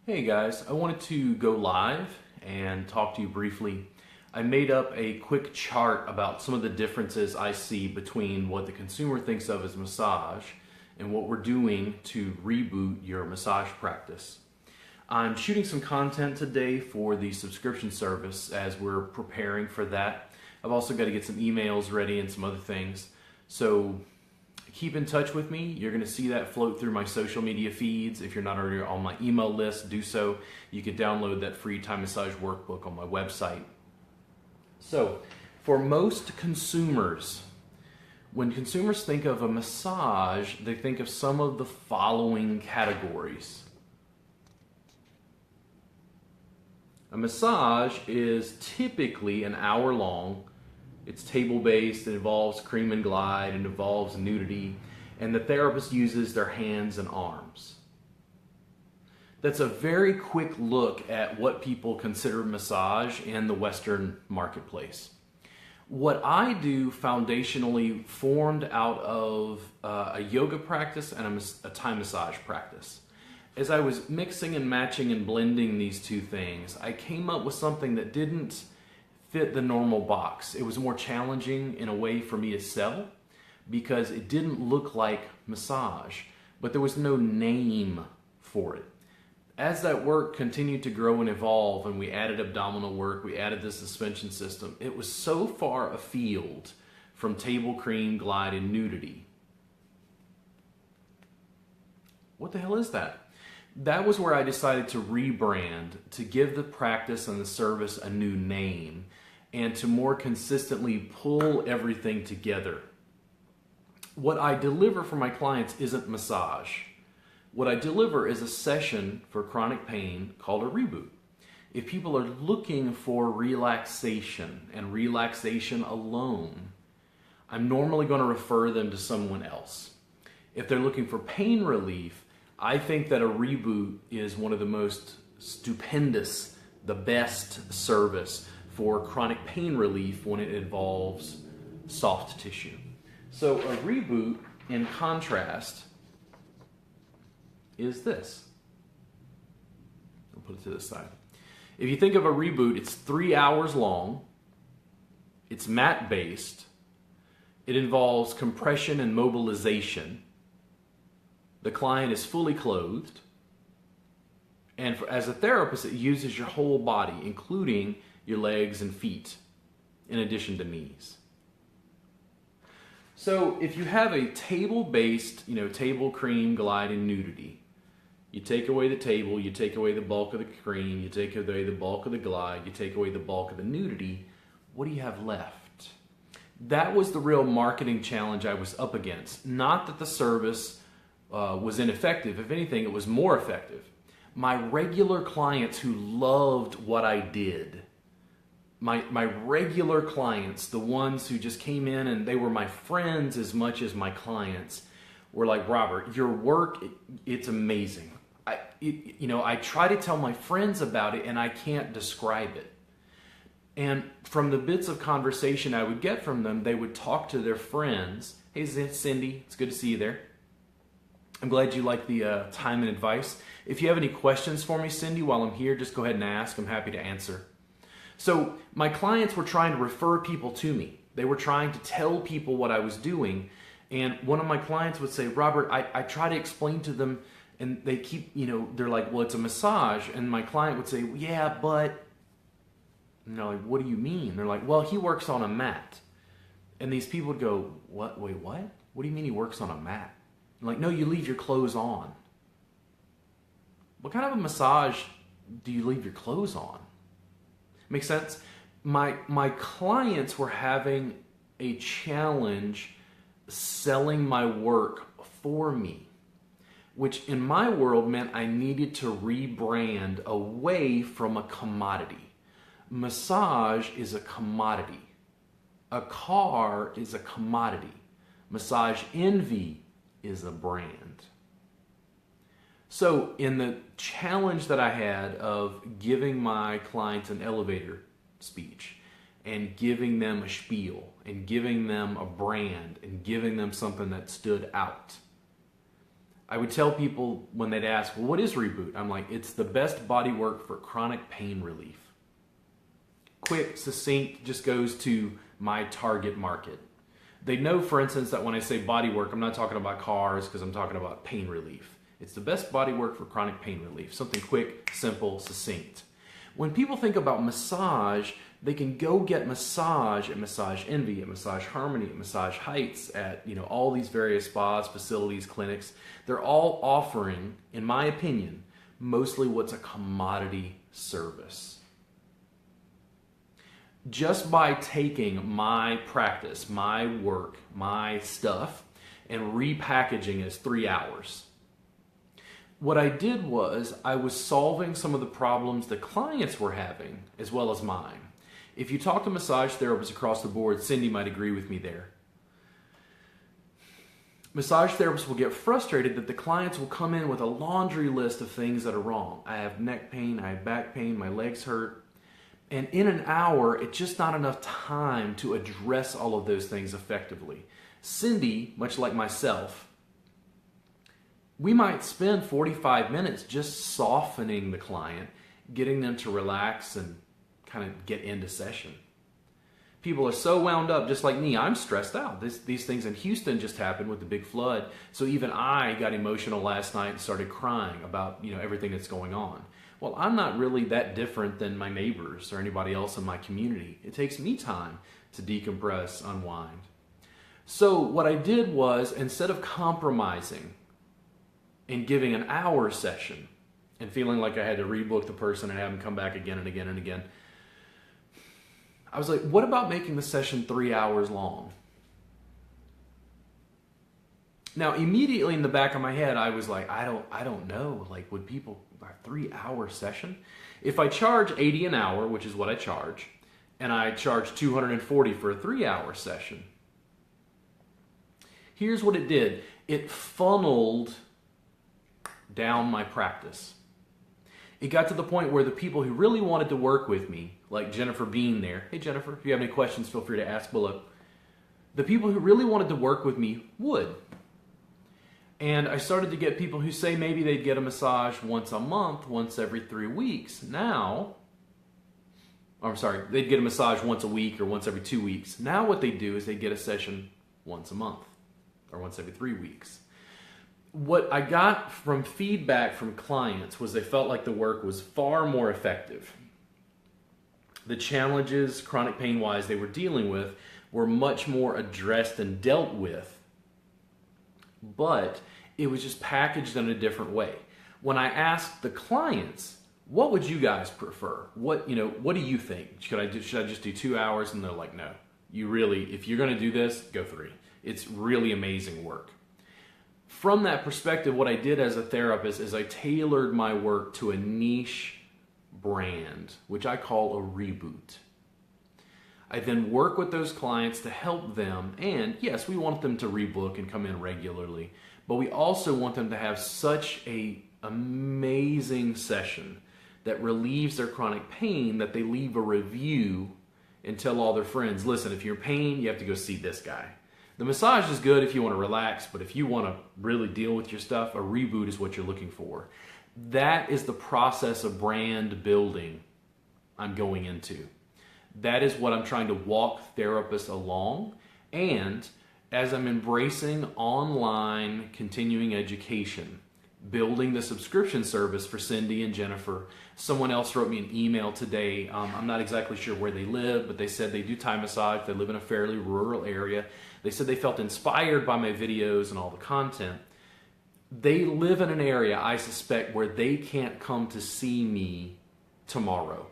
Hey guys, I wanted to go live and talk to you briefly. I made up a quick chart about some of the differences I see between what the consumer thinks of as massage and what we're doing to reboot your massage practice. I'm shooting some content today for the subscription service as we're preparing for that. I've also got to get some emails ready and some other things. So keep in touch with me. You're going to see that float through my social media feeds. If you're not already on my email list, do so. You can download that free Thai massage workbook on my website. So, for most consumers, when consumers think of a massage, they think of some of the following categories. A massage is typically an hour long. It's table-based, it involves cream and glide, it involves nudity, and the therapist uses their hands and arms. That's a very quick look at what people consider massage in the Western marketplace. What I do foundationally formed out of a yoga practice and a Thai massage practice. As I was mixing and matching and blending these two things, I came up with something that didn't fit the normal box. It was more challenging in a way for me to sell because it didn't look like massage, but there was no name for it. As that work continued to grow and evolve and we added abdominal work, we added the suspension system, it was so far afield from table, cream, glide, and nudity. What the hell is that? That was where I decided to rebrand, to give the practice and the service a new name, and to more consistently pull everything together. What I deliver for my clients isn't massage. What I deliver is a session for chronic pain called a reboot. If people are looking for relaxation and relaxation alone, I'm normally going to refer them to someone else. If they're looking for pain relief, I think that a reboot is one of the most stupendous, the best service for chronic pain relief when it involves soft tissue. So a reboot, in contrast, is this. I'll put it to this side. If you think of a reboot, it's 3 hours long, it's mat-based, it involves compression and mobilization. The client is fully clothed, and as a therapist, it uses your whole body, including your legs and feet, in addition to knees. So if you have a table-based, table, cream, glide, and nudity, you take away the table, you take away the bulk of the cream, you take away the bulk of the glide, you take away the bulk of the nudity, what do you have left? That was the real marketing challenge I was up against. Not that the service was ineffective. If anything, it was more effective. My regular clients who loved what I did, my regular clients, the ones who just came in and they were my friends as much as my clients, were like, Robert, your work, it's amazing. I try to tell my friends about it and I can't describe it. And from the bits of conversation I would get from them, they would talk to their friends. Hey, Cindy, it's good to see you there. I'm glad you like the time and advice. If you have any questions for me, Cindy, while I'm here, just go ahead and ask. I'm happy to answer. So my clients were trying to refer people to me. They were trying to tell people what I was doing. And one of my clients would say, Robert, I try to explain to them, and they keep, they're like, well, it's a massage. And my client would say, yeah, but, and they're like, what do you mean? They're like, well, he works on a mat. And these people would go, what? Wait, what? What do you mean he works on a mat? I'm like, no, you leave your clothes on. What kind of a massage do you leave your clothes on? Make sense? My clients were having a challenge selling my work for me, which in my world meant I needed to rebrand away from a commodity. Massage is a commodity. A car is a commodity. Massage envy is a brand. So in the challenge that I had of giving my clients an elevator speech and giving them a spiel and giving them a brand and giving them something that stood out, I would tell people when they'd ask, well, what is Reboot? I'm like, it's the best body work for chronic pain relief. Quick, succinct, just goes to my target market. They know, for instance, that when I say body work, I'm not talking about cars because I'm talking about pain relief. It's the best body work for chronic pain relief. Something quick, simple, succinct. When people think about massage, they can go get massage at Massage Envy, at Massage Harmony, at Massage Heights, at all these various spas, facilities, clinics. They're all offering, in my opinion, mostly what's a commodity service. Just by taking my practice, my work, my stuff, and repackaging as 3 hours. What I did was I was solving some of the problems the clients were having as well as mine. If you talk to massage therapists across the board, Cindy might agree with me there. Massage therapists will get frustrated that the clients will come in with a laundry list of things that are wrong. I have neck pain, I have back pain, my legs hurt. And in an hour, it's just not enough time to address all of those things effectively. Cindy, much like myself, we might spend 45 minutes just softening the client, getting them to relax and kind of get into session. People are so wound up, just like me. I'm stressed out. These things in Houston just happened with the big flood. So even I got emotional last night and started crying about everything that's going on. Well, I'm not really that different than my neighbors or anybody else in my community. It takes me time to decompress, unwind. So what I did was, instead of compromising and giving an hour session and feeling like I had to rebook the person and have them come back again and again and again, I was like, what about making the session 3 hours long? Now, immediately in the back of my head, I was like, I don't know. Like, would people, a 3 hour session? If I charge $80 an hour, which is what I charge, and I charge $240 for a 3 hour session, here's what it did. It funneled down my practice. It got to the point where the people who really wanted to work with me, like Jennifer Bean there, hey Jennifer, if you have any questions, feel free to ask below. The people who really wanted to work with me would. And I started to get people who say maybe they'd get a massage once a month, once every 3 weeks. Now, they'd get a massage once a week or once every 2 weeks. Now what they do is they get a session once a month or once every 3 weeks. What I got from feedback from clients was they felt like the work was far more effective. The challenges, chronic pain-wise, they were dealing with were much more addressed and dealt with, but it was just packaged in a different way. When I asked the clients, what would you guys prefer? What do you think? Should I just do 2 hours? And they're like, no, if you're going to do this, go 3. It's really amazing work. From that perspective, what I did as a therapist is I tailored my work to a niche brand, which I call a reboot. I then work with those clients to help them, and yes, we want them to rebook and come in regularly, but we also want them to have such an amazing session that relieves their chronic pain that they leave a review and tell all their friends, listen, if you're in pain, you have to go see this guy. The massage is good if you want to relax, but if you want to really deal with your stuff, a reboot is what you're looking for. That is the process of brand building I'm going into. That is what I'm trying to walk therapists along. And as I'm embracing online continuing education, building the subscription service for Cindy and Jennifer, someone else wrote me an email today. I'm not exactly sure where they live, but they said they do Thai massage. They live in a fairly rural area. They said they felt inspired by my videos and all the content. They live in an area, I suspect, where they can't come to see me tomorrow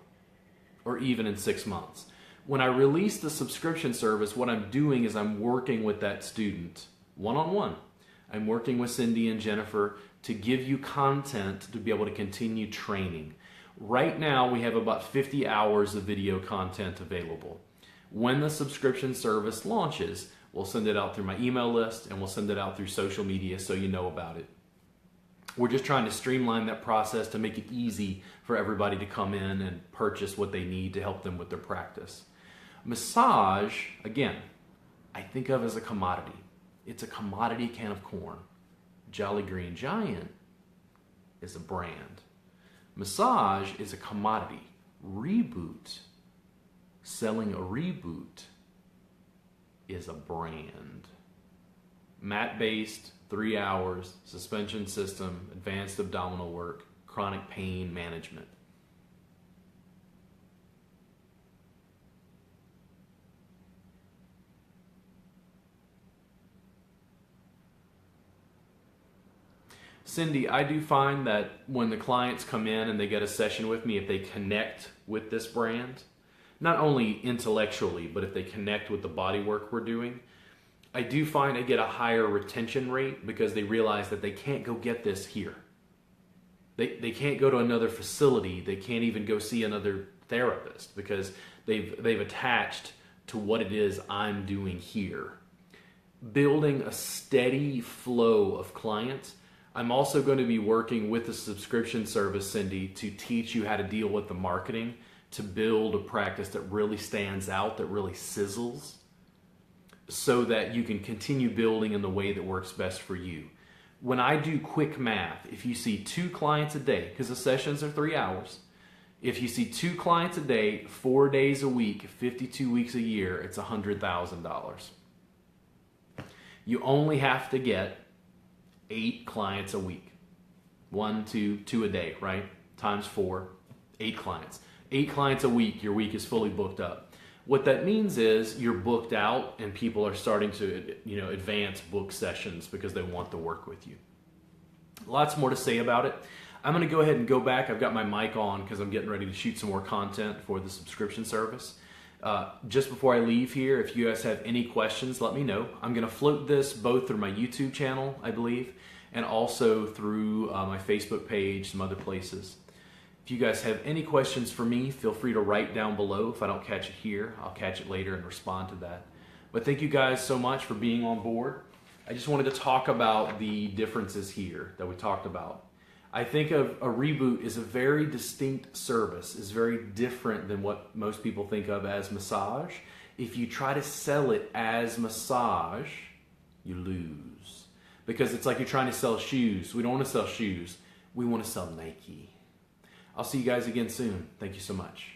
or even in 6 months. When I release the subscription service, what I'm doing is I'm working with that student one-on-one. I'm working with Cindy and Jennifer to give you content to be able to continue training. Right now, we have about 50 hours of video content available. When the subscription service launches, we'll send it out through my email list and we'll send it out through social media so you know about it. We're just trying to streamline that process to make it easy for everybody to come in and purchase what they need to help them with their practice. Massage, again, I think of as a commodity. It's a commodity can of corn. Jolly Green Giant is a brand. Massage is a commodity. Reboot, selling a Reboot, is a brand. Mat-based, 3 hours, suspension system, advanced abdominal work, chronic pain management. Cindy, I do find that when the clients come in and they get a session with me, if they connect with this brand, not only intellectually, but if they connect with the body work we're doing, I do find I get a higher retention rate because they realize that they can't go get this here. They can't go to another facility. They can't even go see another therapist because they've attached to what it is I'm doing here. Building a steady flow of clients. I'm also going to be working with the subscription service, Cindy, to teach you how to deal with the marketing, to build a practice that really stands out, that really sizzles, so that you can continue building in the way that works best for you. When I do quick math, if you see 2 clients a day, because the sessions are 3 hours, if you see 2 clients a day, 4 days a week, 52 weeks a year, it's $100,000. You only have to get 8 clients a week. 1, 2 a day, right? Times 4, 8 clients. 8 clients a week, your week is fully booked up. What that means is you're booked out and people are starting to, advance book sessions because they want to work with you. Lots more to say about it. I'm going to go ahead and go back. I've got my mic on because I'm getting ready to shoot some more content for the subscription service. Just before I leave here, if you guys have any questions, let me know. I'm going to float this both through my YouTube channel, I believe, and also through my Facebook page, some other places. If you guys have any questions for me, feel free to write down below. If I don't catch it here, I'll catch it later and respond to that. But thank you guys so much for being on board. I just wanted to talk about the differences here that we talked about. I think of a Reboot is a very distinct service, is very different than what most people think of as massage. If you try to sell it as massage, you lose. Because it's like you're trying to sell shoes. We don't want to sell shoes. We want to sell Nike. I'll see you guys again soon. Thank you so much.